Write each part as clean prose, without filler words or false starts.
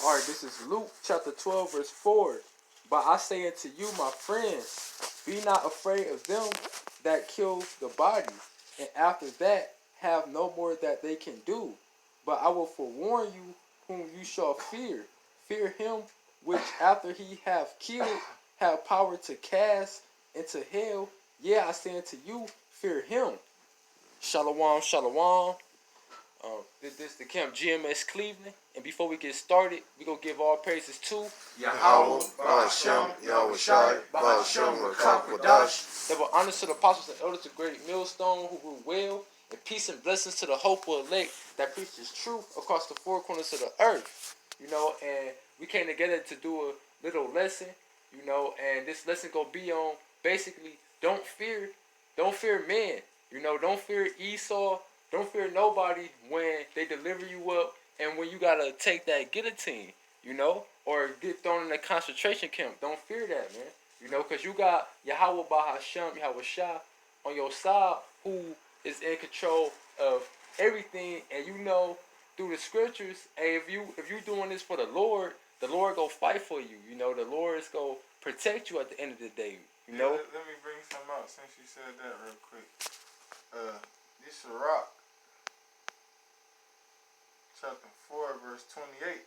All right, this is Luke chapter 12, verse 4. But I say unto you, my friends, be not afraid of them that kill the body, and after that have no more that they can do. But I will forewarn you whom you shall fear. Fear him which after he have killed have power to cast into hell. Yeah, I say unto you, fear him. Shalom, shalom. This is the camp GMS Cleveland. And before we get started, we're going to give all praises to Yahweh, Ba'ashem, Yahweh Shai, Ba'ashem, Rakakwadash. Double honors to the apostles and elders of Great Millstone who grew well, and peace and blessings to the hopeful elect that preaches truth across the four corners of the earth. And we came together to do a little lesson, and this lesson going to be on basically don't fear men. Don't fear Esau. Don't fear nobody when they deliver you up and when you gotta take that guillotine, or get thrown in a concentration camp. Don't fear that, man. Because you got Yahweh Bahasham, Yahweh Shah on your side who is in control of everything. And through the scriptures, hey, if you doing this for the Lord go fight for you. The Lord is gonna protect you at the end of the day. Let me bring some out since you said that real quick. This Sirach, chapter 4, verse 28.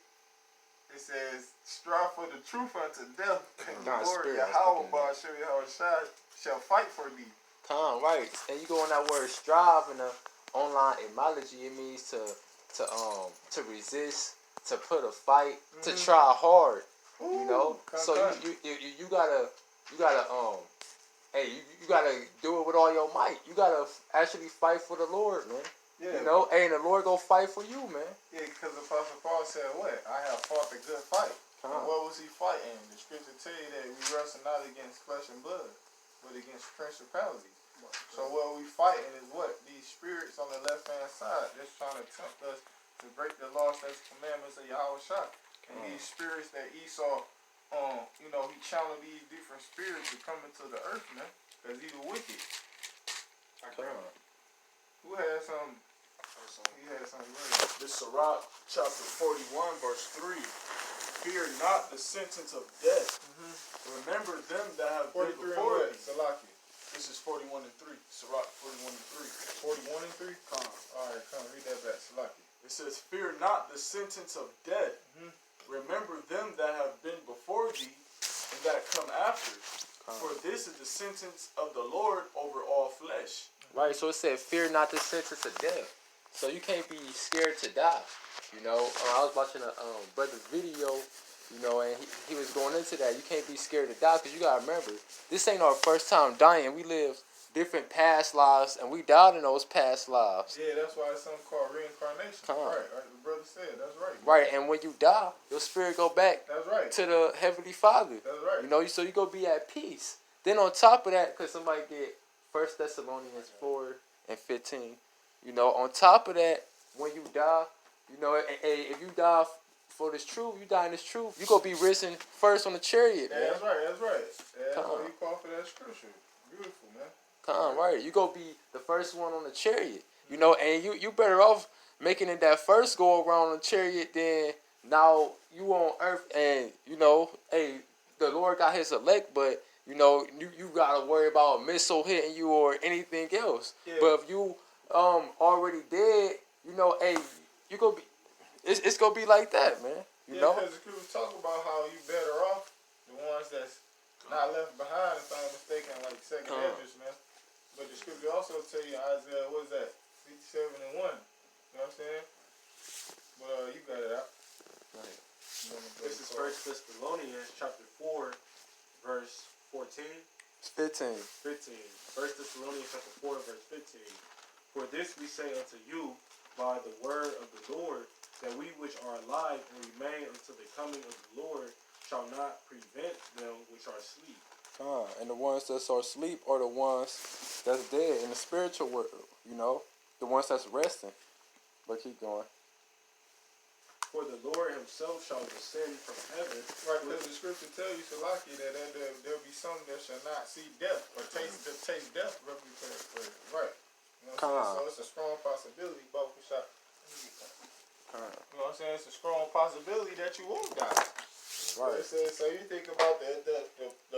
It says, strive for the truth unto death, and the Lord Yahweh Ba'ashem Yahweh Shai shall fight for thee. Come right. And you go on that word strive in the online etymology, it means to resist, to put a fight, to try hard. So you gotta you gotta do it with all your might. You gotta actually fight for the Lord, man. Yeah. And the Lord go fight for you, man. Yeah, because the Apostle Paul said, what? I have fought the good fight. What was he fighting? The scripture tell you that we wrestle not against flesh and blood, but against principalities. So what we fighting is what? These spirits on the left-hand side that's trying to tempt us to break the law, statutes, commandments of Yahweh Shai. And these spirits that Esau, he channeled these different spirits to come into the earth, man, because he was wicked. Who had some? He had something ready. This Sirach, chapter 41, verse 3. Fear not the sentence of death. Remember them that have been before thee. Salaki. This is 41 and 3. Sirach 41 and 3. 41 and 3? Alright, come read that back. Salaki. It says, fear not the sentence of death. Remember them that have been before thee and that come after. For this is the sentence of the Lord over all flesh. Right, so it said, fear not the sentence of death. So you can't be scared to die. I was watching a brother's video, and he was going into that. You can't be scared to die because you got to remember, this ain't our first time dying. We live different past lives, and we died in those past lives. Yeah, that's why it's something called reincarnation. Right, the brother said, that's right. Right, and when you die, your spirit go back to the Heavenly Father. That's right. So you go be at peace. Then on top of that, because somebody get 1 Thessalonians 4 and 15, on top of that, when you die, if you die for this truth, you die in this truth, you gonna be risen first on the chariot, man. Yeah, that's right. Yeah, that's why you call for that scripture. Beautiful, man. Right. You gonna be the first one on the chariot, and you better off making it that first go around on the chariot than now you on earth and, hey, the Lord got his elect, but you gotta worry about a missile hitting you or anything else. Yeah. But if you already dead, hey, you gonna be, it's gonna be like that, man. Because the scripture talk about how you better off the ones that's not left behind, if I'm not mistaken, like second Esdras, man. But the scripture also tell you Isaiah, what is that? 57 and 1. You know what I'm saying? But you got it out. Right. This is 1 Thessalonians chapter 4, verse 14. 15. 15. 1 Thessalonians chapter 4, verse 15. For this we say unto you by the word of the Lord, that we which are alive and remain until the coming of the Lord shall not prevent them which are asleep. And the ones that are asleep are the ones that's dead in the spiritual world, the ones that's resting. But keep going. For the Lord himself shall descend from heaven. Right, because the scripture tell you, Salaki, that there'll be some that shall not see death or taste death. Right. So it's a strong possibility, both shot. You know what I'm what I'm saying? It's a strong possibility that you won't die. Right. So you think about the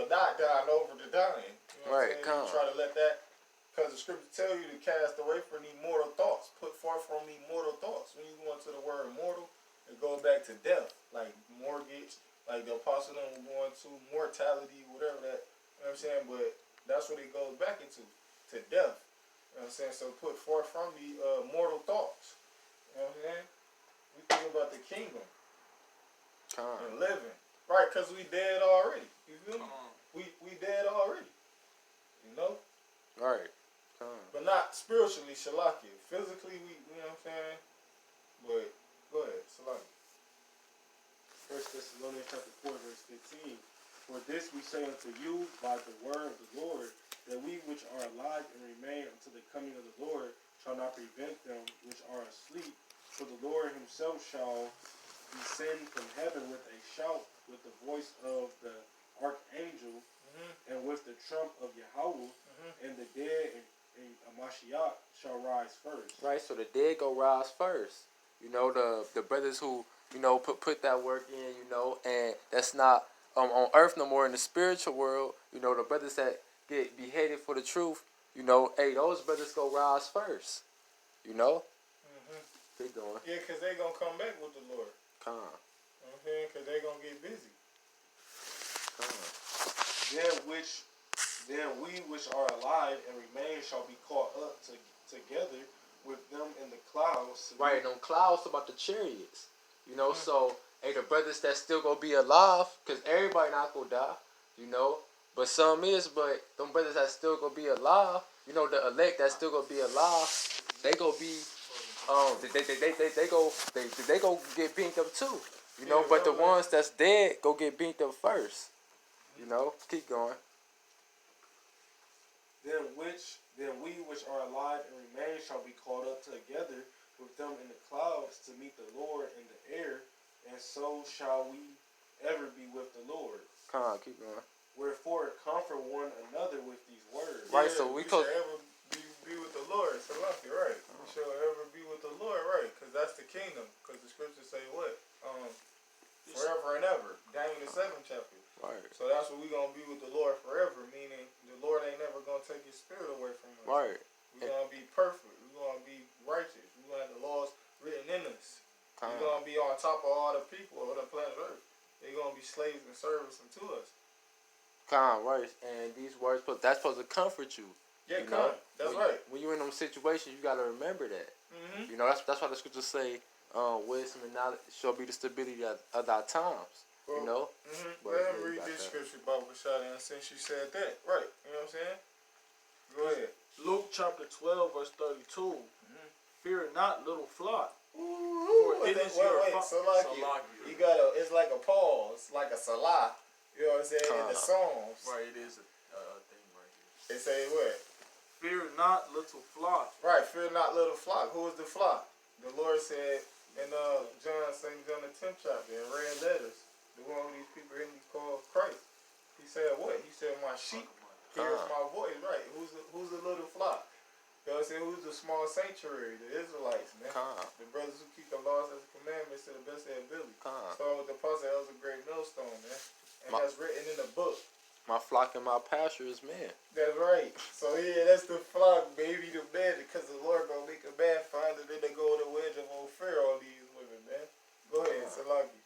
not dying over the dying. You know what Right, I'm saying? You try to let that, because the scripture tell you to cast away from the mortal thoughts, put forth from the mortal thoughts. When you go into the word mortal, it goes back to death, like mortgage, like the apostle was going to mortality, whatever that. You know what I'm saying? But that's what it goes back into, to death. You know what I'm saying? So put forth from the mortal thoughts. You know what I'm saying? We think about the kingdom and living. Right, because we dead already. You feel me? We dead already. You know? Right. But not spiritually, Shalakia. Physically, you know what I'm saying? But, go ahead, Shalakia. 1 Thessalonians chapter 4, verse 15. For this we say unto you by the word of the Lord, that we which are alive and remain until the coming of the Lord shall not prevent them which are asleep. For the Lord himself shall descend from heaven with a shout, with the voice of the archangel, and with the trump of Yahweh, and the dead and Mashiach shall rise first. Right, so the dead go rise first. You know, the brothers who, you know, put that work in, you know, and that's not on earth no more, in the spiritual world, you know, the brothers that get beheaded for the truth, you know, hey, those brothers go rise first. You know? Keep going. Yeah, because they going to come back with the Lord. Come. You know what I'm saying? Because they going to get busy. Then we which are alive and remain shall be caught up together with them in the clouds. Right, and them clouds about the chariots. You know, so, hey, the brothers that still gonna be alive, because everybody not gonna die, you know, but some is, but them brothers that still gonna be alive, you know, the elect that still gonna be alive, they gonna be, they go get beamed up too, you know, but the ones that's dead go get beamed up first, you know. Keep going. Then we which are alive and remain shall be caught up together with them in the clouds to meet the Lord in the air, and so shall we ever be with the Lord. Come on, keep going. Wherefore comfort one another with these words. Right, yeah, so we shall ever be with the Lord. So lucky, right? We shall ever be with the Lord, right? Because that's the kingdom. Because the scriptures say what? Forever and ever. Daniel the 7th chapter. Right. So that's what we gonna be with the Lord forever. Meaning the Lord ain't never gonna take His spirit away from us. Right. We gonna be perfect. We gonna be righteous. We gonna have the laws written in us. We gonna be on top of all the people of the planet Earth. They gonna be slaves and servants unto us. Right. And these words, that's supposed to comfort you. Yeah, you know? That's when, right. When you're in them situations, you gotta remember that. Mm-hmm. You know, that's why the scriptures say, wisdom and knowledge shall be the stability of thy times. Well, you know? Let me read this scripture about Bashada, and since you said that, right? You know what I'm saying? Go ahead. Luke chapter 12, verse 32. Fear not, little flock. For it is your you got it's like a pause, like a salah. You know what I'm saying? In the Psalms. Right, it is a thing right here. They say what? Fear not, little flock. Right, fear not, little flock. Who is the flock? The Lord said in St. John the 10th chapter, in red letters, the one of these people in me called Christ. He said what? He said, my sheep hear my voice. Right. Who's the little flock? You know what I'm saying? Who's the small sanctuary? The Israelites, man. The brothers who keep the laws and the commandments to the best of their ability. Starting with the apostle, that was a great millstone, man. And that's written in the book. My flock and my pasture is man. That's right. So yeah, that's the flock, baby, the man, because the Lord gonna make a man find it, then they go to wedge of old fear all these women, man. Go ahead, Salaki.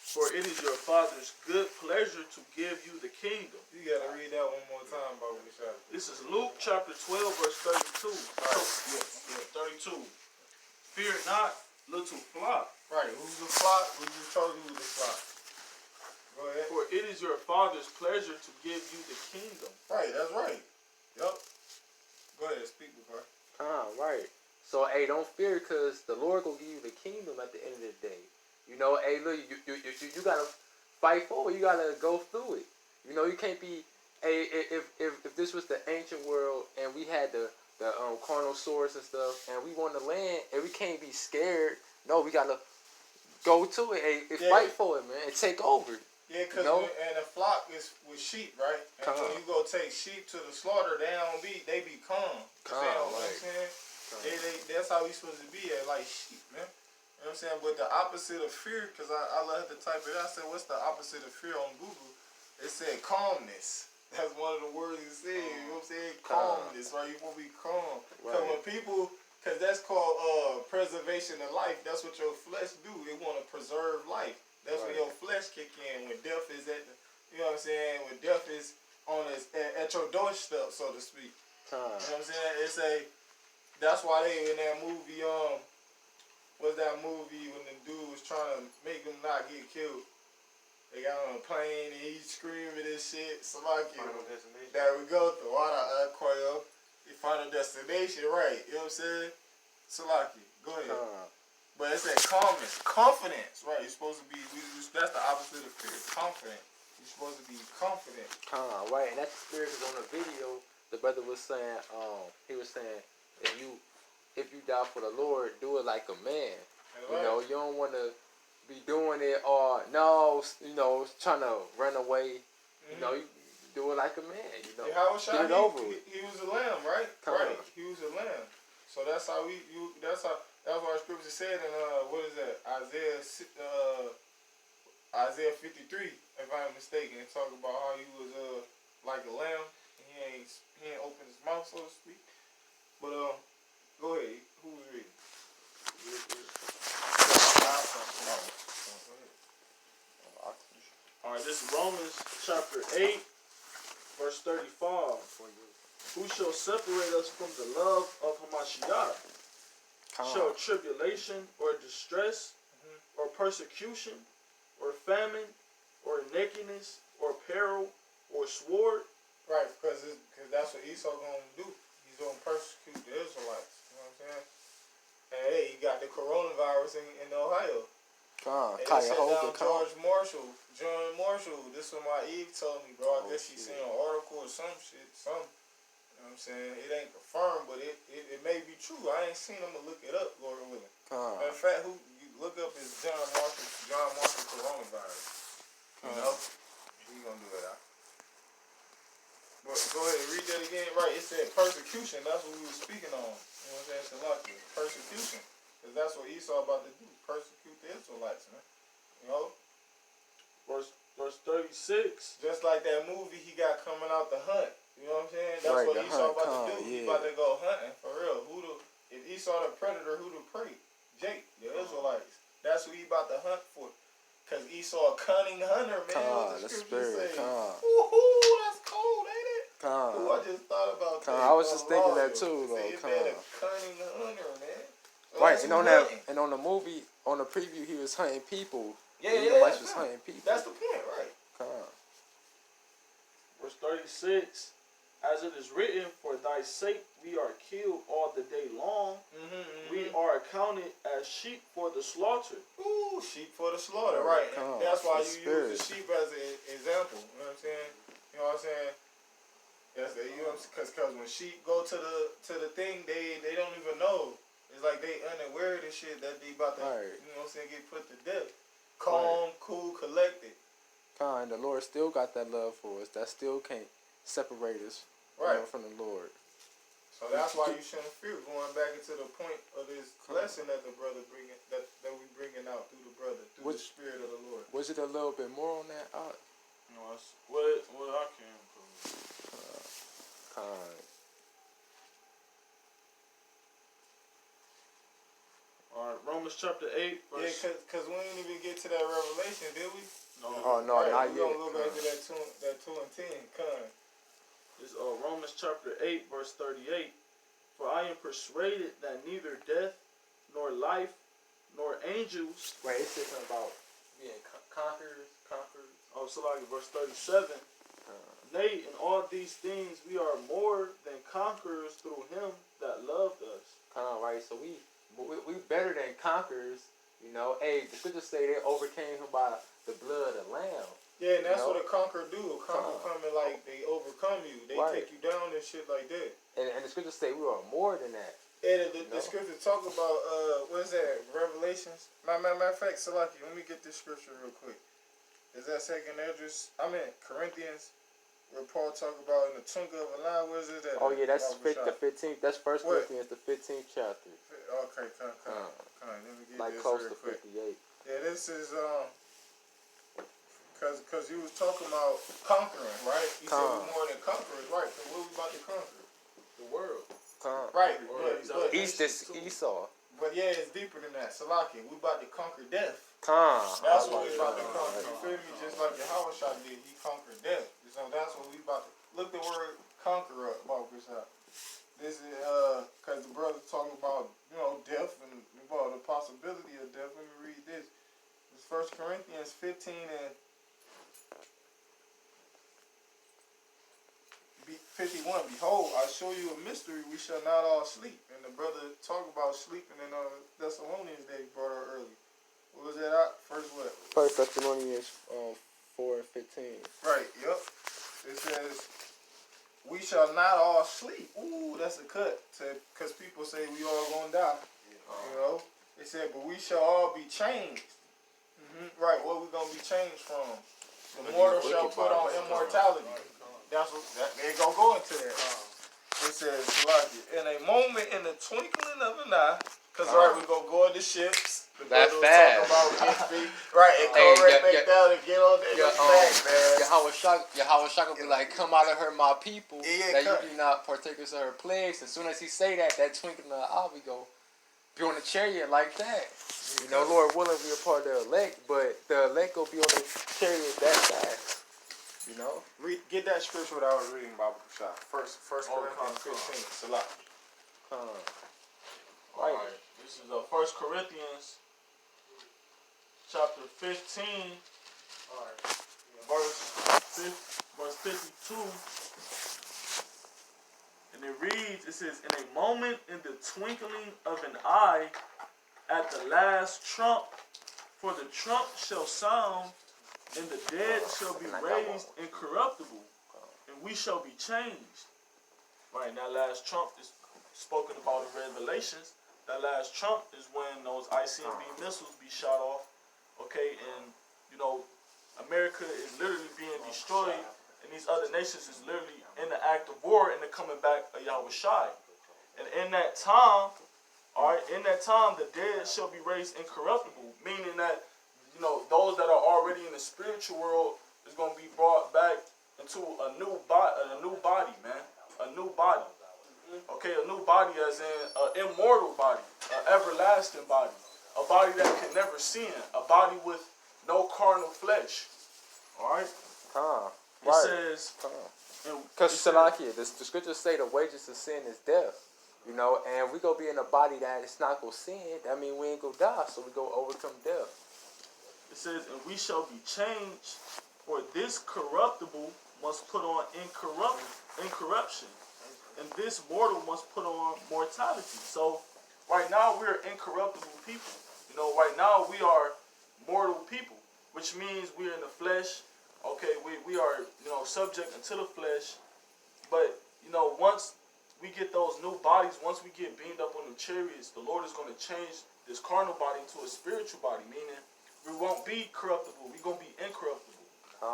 For it is your Father's good pleasure to give you the kingdom. You gotta read that one more time, Baba Bashar. This is Luke chapter 12, verse 32. Right. Yeah, 32. Fear not, little flock. Right. Who's the flock? We just told you who's the flock. Go ahead. For it is your Father's pleasure to give you the kingdom. Right, that's right. Yup. Go ahead, speak with her. Right. So, hey, don't fear, because the Lord will give you the kingdom at the end of the day. You know, hey, look, you gotta fight for it. You gotta go through it. You know, you can't be, hey, if this was the ancient world and we had the carnal swords and stuff, and we want the land, and we can't be scared. No, we gotta go to it and fight for it, man, and take over. Yeah, because and a flock is with sheep, right? And when you go take sheep to the slaughter, they be calm. You know what I'm saying? That's how we supposed to be like sheep, man. You know what I'm saying? But the opposite of fear, because I love to type it out. I said, what's the opposite of fear on Google? It said calmness. That's one of the words it said. You know what I'm saying? Calmness, right? You want to be calm. Because when people, because that's called preservation of life. That's what your flesh do. It want to preserve life. That's when your flesh kick in. When death is at the, you know what I'm saying? When death is on at your doorstep, so to speak. You know what I'm saying? It's that's why they in that movie, what's that movie when the dude was trying to make them not get killed? They got on a plane and he's screaming and shit. Somebody there we go. The water Quail. You find a destination, right? You know what I'm saying? Salaki, go ahead. But it said calmness, confidence, right? You're supposed to be. That's the opposite of fear. Confident. You're supposed to be confident. Right, and that spirit is on the video. The brother was saying, he was saying, if you die for the Lord, do it like a man. You know, you don't want to be doing it or trying to run away. You know, you do it like a man. You know, get it over with. He was a lamb, right? Right. He was a lamb. So that's how that's why the scripture said in what is that? Isaiah 53, if I'm not mistaken, it talk about how he was like a lamb. He ain't opened his mouth, so to speak. But go ahead. Who was reading? Alright, this is Romans chapter 8, verse 35. Who shall separate us from the love of Hamashiach? Shall tribulation or distress or persecution or famine or nakedness or peril or sword? Right, because that's what Esau gonna do. He's gonna persecute the Israelites. You know what I'm saying? And hey, you got the coronavirus in Ohio. John Marshall, John Marshall. This is what my Eve told me, bro. I guess she seen an article or some shit, You know what I'm saying? It ain't confirmed, but it may be true. I ain't seen them to look it up, Lord willing. Matter of fact, who you look up is John Marshall coronavirus. You know? He gonna do it out. But go ahead, read that again. Right, it said persecution. That's what we were speaking on. You know what I'm saying? Persecution. Because that's what Esau about to do. Persecute the Israelites, man. You know? Verse 36. Just like that movie he got coming out to hunt. You know what I'm saying? That's what Esau about to do. He about to go hunting, for real. If Esau the predator, who the prey? Jake, the Israelites. That's who he about to hunt for. Because Esau a cunning hunter, man. What the scripture say? Woohoo, that's cold, ain't it? Ooh, I just thought about that. I was just thinking that too, though. He's a cunning hunter, man. So right, and on the movie, on the preview, he was hunting people. Yeah, was hunting people. That's the point, right? Verse 36. As it is written, for thy sake we are killed all the day long. We are accounted as sheep for the slaughter. Ooh, sheep for the slaughter, right? And that's why you use the sheep as an example. You know what I'm saying? You know what I'm saying? That's you know, because when sheep go to the thing, they don't even know. It's like they unaware of this shit that they about to, you know what I'm saying, get put to death. Calm, cool, collected. And the Lord still got that love for us. That still can't separate us. From the Lord. So that's why you shouldn't fear. Going back into the point of this lesson that the brother bringing, that we bringing out through the brother, through the Spirit of the Lord. Was it a little bit more on that? No, it's what I can prove. Alright, Romans chapter 8, verse... Yeah, because we didn't even get to that revelation, did we? No. No, not yet. We're going to go back to that 2 and 10. It's Romans chapter 8, verse 38. For I am persuaded that neither death, nor life, nor angels... Right, it's just about being conquerors. Oh, so like verse 37. Nay, in all these things we are more than conquerors through him that loved us. Right, so we better than conquerors. You know, the scriptures say they overcame him by the blood of the Lamb. Yeah, and that's what a conqueror do. A conqueror coming like they overcome you. They take you down and shit like that. And the scriptures say we are more than that. And the scripture talk about, what is that, Revelations? Matter of fact, Salaki, let me get this scripture real quick. Is that Corinthians where Paul talk about in the twinkle of an eye. Where's it at? Oh yeah, that's Barbershop. the 15th. That's First What? Corinthians, the 15th chapter. Okay, come on. Let me get Like this close real to quick. 58. Yeah, this is cause you was talking about conquering, right? You said we more than conquerors, right? So what we about to conquer? The world. Right, but East is Esau. But yeah, it's deeper than that. Salaki, we about to conquer death. Con. That's what we about to conquer. You feel me? Just like Yahushua did, he conquered death. So that's what we about to look the word conquer up about this out. This is cause the brother talking about, you know, death and about the possibility of death. Let me read this. It's 1 Corinthians 15 and 51. Behold, I show you a mystery. We shall not all sleep. And the brother talked about sleeping in Thessalonians that he brought out earlier. What was that out? First what? First Thessalonians 4 and 15. Right, yep. It says, we shall not all sleep. Ooh, that's a cut. Because people say we all gonna die. You know? It said, but we shall all be changed. Right, what we gonna be changed from? The mortal shall put on immortality. That's what they gonna go into that. It says, like, in a moment, in the twinkling of an eye, because right, we gonna go on the ships. The That brother was fast. talking about get feet, right, and go right back down and get on there back, man. Yahushua will be like, come out of her, my people, Yeah, that you be not partakers of her plagues. As soon as he say that twinkling of the eye, we go be on the chariot like that. You know, Lord willing, we are part of the elect, but the elect will be on the chariot that fast. You know? Get that scripture that I was reading about Shah. First Corinthians 15. Salah. Alright, this is 1 Corinthians chapter 15, verse 52. And it reads, it says, in a moment, in the twinkling of an eye, at the last trump, for the trump shall sound, and the dead shall be raised incorruptible, and we shall be changed. Right, that last trump is spoken about in Revelations. That last trump is when those ICBM missiles be shot off. Okay, and you know, America is literally being destroyed, and these other nations is literally in the act of war and the coming back of Yahushua. And in that time, the dead shall be raised incorruptible, meaning that, you know, those that are already in the spiritual world is going to be brought back into a new body, man. A new body. Okay, a new body as in an immortal body, an everlasting body, a body that can never sin, a body with no carnal flesh. All right? It says... Because Salakia, the scriptures say the wages of sin is death. You know, and we go be in a body that it's not going to sin. That means we ain't going to die, so we go overcome death. It says, and we shall be changed, for this corruptible must put on incorruption, and this mortal must put on mortality. So, right now we're incorruptible people. You know, right now we are mortal people, which means we're in the flesh. Okay, we are, you know, subject unto the flesh. But, you know, once we get those new bodies, once we get beamed up on the chariots, the Lord is going to change this carnal body into a spiritual body, meaning we won't be corruptible. We're going to be incorruptible.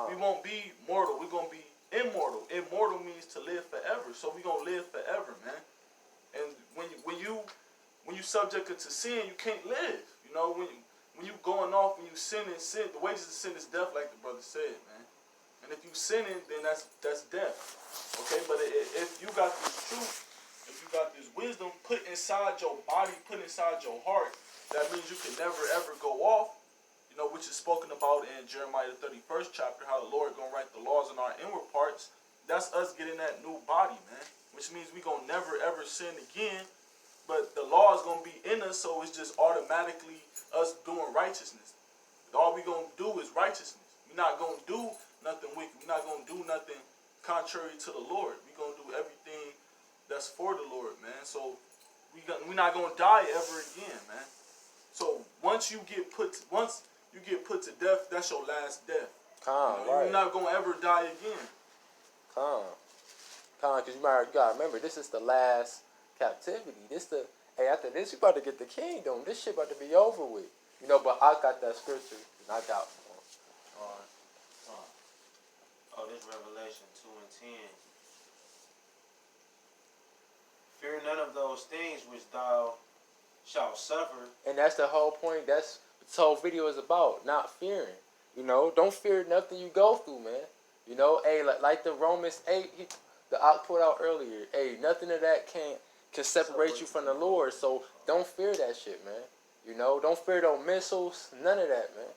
We won't be mortal. We're going to be immortal. Immortal means to live forever. So we're going to live forever, man. And when you subject to sin, you can't live. You know, when you going off and you sin, the wages of sin is death, like the brother said, man. And if you sinning, then that's death. Okay, but if you got this truth, if you got this wisdom put inside your body, put inside your heart, that means you can never ever go off. You know, which is spoken about in Jeremiah the 31st chapter, how the Lord gonna write the laws in our inward parts. That's us getting that new body, man. Which means we gonna never ever sin again. But the law is gonna be in us, so it's just automatically us doing righteousness. All we gonna do is righteousness. We're not gonna do nothing wicked. We're not gonna do nothing contrary to the Lord. We're gonna do everything that's for the Lord, man. So we're not gonna die ever again, man. So once you get put to death, that's your last death. You're not gonna ever die again. Because you gotta remember, this is the last captivity. After this, you about to get the kingdom. This shit about to be over with. You know, but I got that scripture, and I got one. Oh, this Revelation 2 and 10. Fear none of those things which thou shalt suffer. And that's the whole point. That's what this whole video is about. Not fearing. You know, don't fear nothing you go through, man. You know, hey, like the Romans 8, the I put out earlier. Hey, nothing of that can separate you from the Lord. So don't fear that shit, man. You know, don't fear those missiles. None of that, man.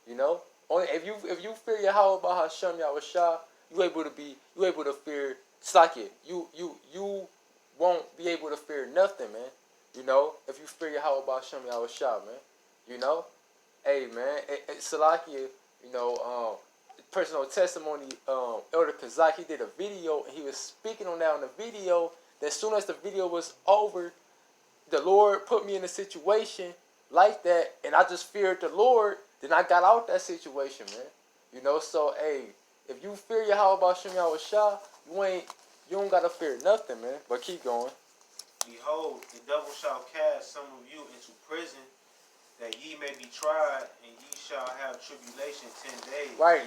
You know, only if you fear Yahweh by Hashem Yahushua, you able to fear Slakia. You won't be able to fear nothing, man. You know, if you fear Yahweh by Hashem Yahushua, man. You know, hey, man, Salakia, you know, personal testimony, Elder Kazak, he did a video, and he was speaking on that on the video, that as soon as the video was over, the Lord put me in a situation like that, and I just feared the Lord, then I got out that situation, man. You know, so, hey, if you fear Yahweh B'Shem Yahushua, you don't gotta fear nothing, man. But keep going. Behold, the devil shall cast some of you into prison, that ye may be tried, and ye shall have tribulation 10 days. Right.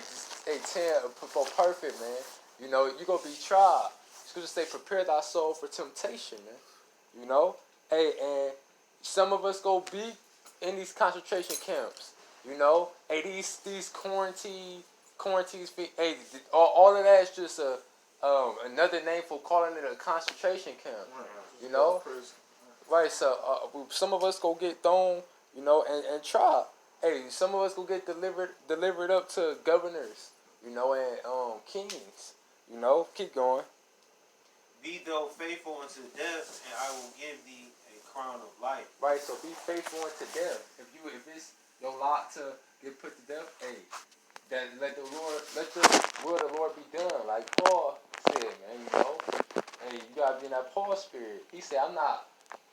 Hey, 10 for perfect, man. You know, you gonna be tried. Scripture say, prepare thy soul for temptation, man. You know? Hey, and some of us go be in these concentration camps. You know? Hey, these quarantines, hey, all of that is just another name for calling it a concentration camp. You know? Right, so some of us go get thrown, you know, and try. Hey, some of us go get delivered up to governors, you know, and kings. You know, keep going. Be thou faithful unto death, and I will give thee a crown of life. Right, so be faithful unto death. If it's your lot to get put to death, hey, that let the will of the Lord be done. Like Paul said, man, you know. Hey, you gotta be in that Paul spirit. He said, I'm not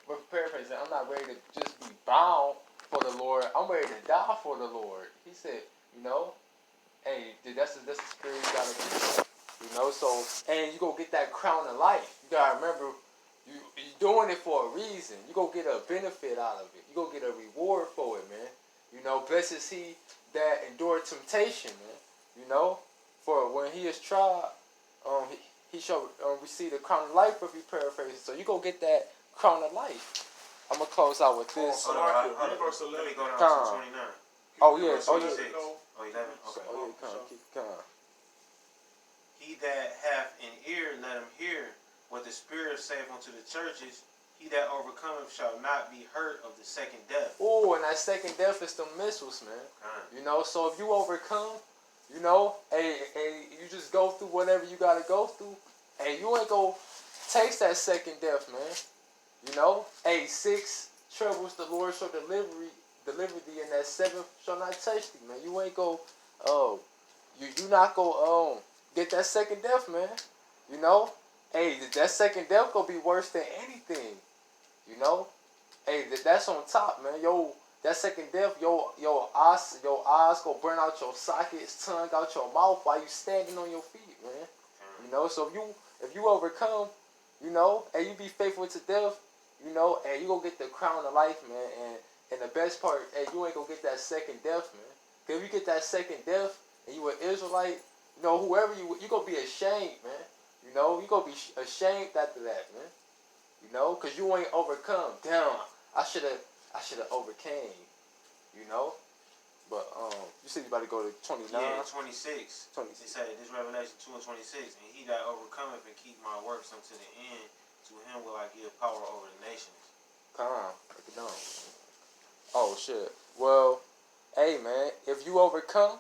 ready to just be bound for the Lord. I'm ready to die for the Lord. He said, you know, hey, that's the spirit you gotta be. You know, so, and you go get that crown of life. You gotta remember, you're doing it for a reason. You go get a benefit out of it. You go get a reward for it, man. You know, blessed is he that endured temptation, man. You know, for when he is tried, he shall receive the crown of life, if you paraphrase. So you go get that crown of life. I'm gonna close out with this. Let me go down to 29. Oh yeah, Verse 26. Oh, 11? Okay. Oh yeah, keep calm. He that hath an ear, let him hear what the Spirit saith unto the churches. He that overcometh shall not be hurt of the second death. Oh, and that second death is the missiles, man. You know, so if you overcome, you know, hey, you just go through whatever you gotta go through, and you ain't gonna taste that second death, man. You know, hey, 6 troubles the Lord shall deliver thee, and that 7th shall not touch thee, man. You ain't go, you not go, get that second death, man. You know, hey, that second death gonna be worse than anything. You know, hey, that's on top, man. That second death, your eyes gonna burn out your sockets, tongue out your mouth while you standing on your feet, man. You know, so if you overcome, you know, and you be faithful to death, you know, and you gonna get the crown of life, man. And the best part, hey, you ain't gonna get that second death, man. Cause if you get that second death and you an Israelite, you know, whoever you gonna be ashamed, man. You know, you gonna be ashamed after that, man. You know, cause you ain't overcome. Damn, I should have overcame. You know, but you said you about to go to 29. Yeah, 26. 26. It said this Revelation 2 and 26. And he that overcometh and keep my works unto the end, to him will I give power over the nations. Come on, break it down. Oh shit. Well, hey man, if you overcome,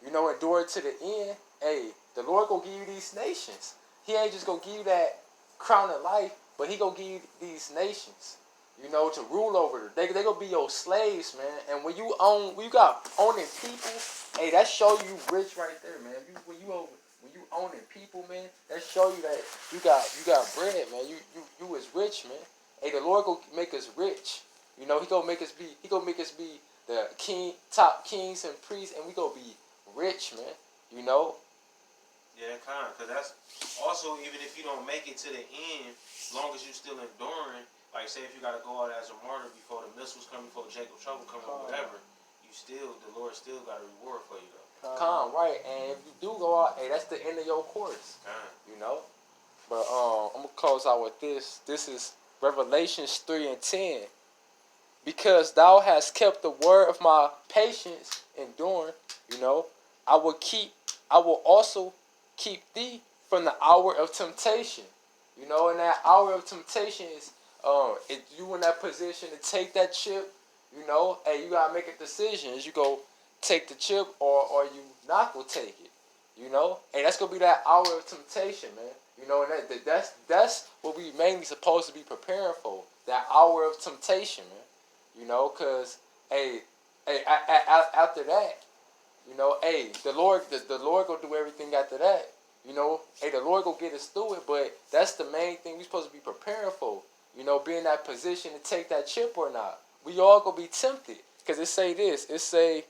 you know, endure to the end. Hey, the Lord gonna give you these nations. He ain't just gonna give you that crown of life, but he gonna give you these nations, you know, to rule over them. They gonna be your slaves, man. And when you got owning people, hey, that show you rich right there, man. When you owning people, man, that show you that you got bread, man. You is rich, man. Hey, the Lord gonna make us rich. You know, he gonna make us be the top kings and priests, and we gonna be rich, man. You know. Yeah, because that's also, even if you don't make it to the end, as long as you still enduring, like say if you got to go out as a martyr before the missiles come, before Jacob's trouble come, or whatever, the Lord still got a reward for you though. Calm, right? And if you do go out, hey, that's the end of your course. You know. But I'm gonna close out with this. This is Revelations 3:10. Because thou hast kept the word of my patience, enduring, you know, I will also keep thee from the hour of temptation. You know, and that hour of temptation is if you in that position to take that chip, you know, hey, you gotta make a decision. Is you go take the chip or you not gonna take it. You know? And that's gonna be that hour of temptation, man. You know, and that's what we mainly supposed to be preparing for. That hour of temptation, man. You know, cause after that, you know, the Lord gonna do everything after that. You know, the Lord gonna get us through it. But that's the main thing we supposed to be preparing for. You know, be in that position to take that chip or not. We all gonna be tempted. Cause it say this. It say,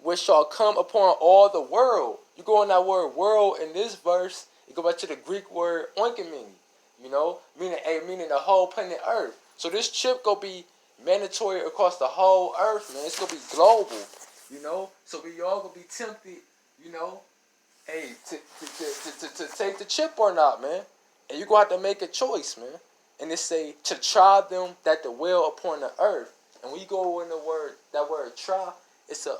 which shall come upon all the world. You go on that word world in this verse. You go back to the Greek word oikoumene. You know, meaning the whole planet Earth. So this chip gonna be mandatory across the whole earth, man. It's gonna be global, you know. So we all gonna be tempted, you know, to take the chip or not, man. And you gonna have to make a choice, man. And it say to try them that dwell upon the earth. And when you go in that word try, it's a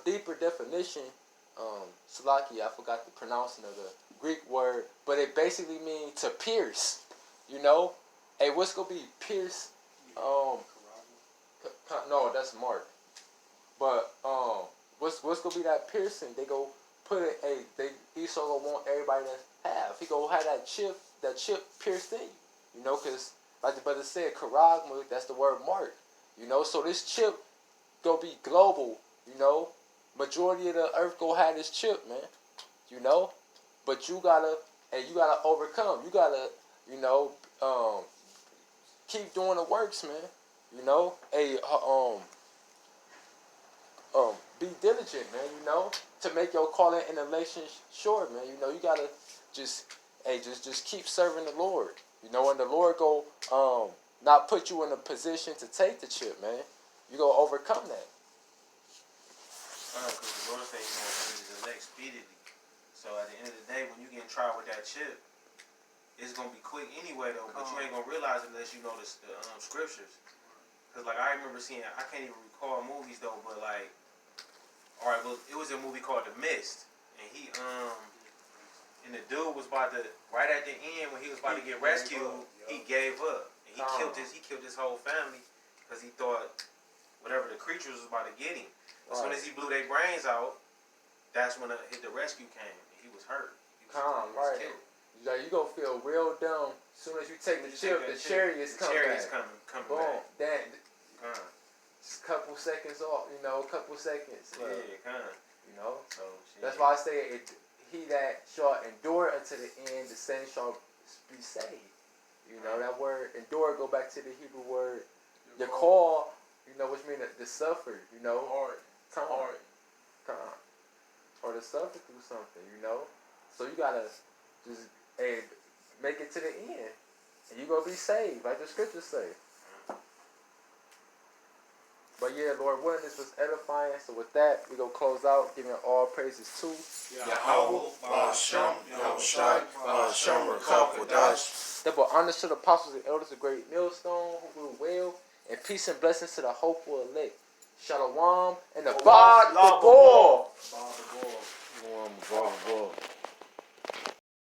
deeper definition. Salaki, I forgot the pronouncing of the Greek word, but it basically means to pierce, you know. Hey, what's gonna be pierce? No, that's Mark. But what's gonna be that piercing? They go put it. Esau gonna want everybody to have. He gonna have that chip pierced in you. You know, cause like the brother said, karagma, that's the word mark. You know, so this chip gonna be global. You know, majority of the earth gonna have this chip, man. You know, but you gotta overcome. You gotta, you know, keep doing the works, man. You know, be diligent, man. You know, to make your calling and elation sure, man. You know, you gotta just keep serving the Lord. You know, and the Lord go not put you in a position to take the chip, man. You go overcome that. Because the Lord says He's gonna bring His elect speedily. So at the end of the day, when you get tried with that chip, it's gonna be quick anyway though, but you ain't gonna realize it unless you know the scriptures. Cause like I remember seeing, I can't even recall movies though, but like, all right, well it was a movie called The Mist, and and the dude was about to, right at the end when he was about to get rescued, he gave up, and he killed his whole family, cause he thought whatever the creatures was about to get him. As soon as he blew their brains out, that's when the rescue came, and he was hurt. He was killed. Like you gonna feel real dumb as soon as you take the chip. The chariots coming back. Boom. Then, just a couple seconds off. You know, a couple seconds. You know. So that's why I say he that shall endure unto the end, the same shall be saved. You know that word endure go back to the Hebrew word yakal. You know, which means to suffer. You know, hard. Or to suffer through something. You know, so you gotta just. Make it to the end, and you're gonna be saved, like the scriptures say. But yeah, Lord willing, this was edifying. So with that, we're gonna close out, giving all praises to Yahweh, Therefore, honors to the apostles and elders of Great Millstone who rule well, and peace and blessings to the hopeful elect. Shalom and the Bad the Ball.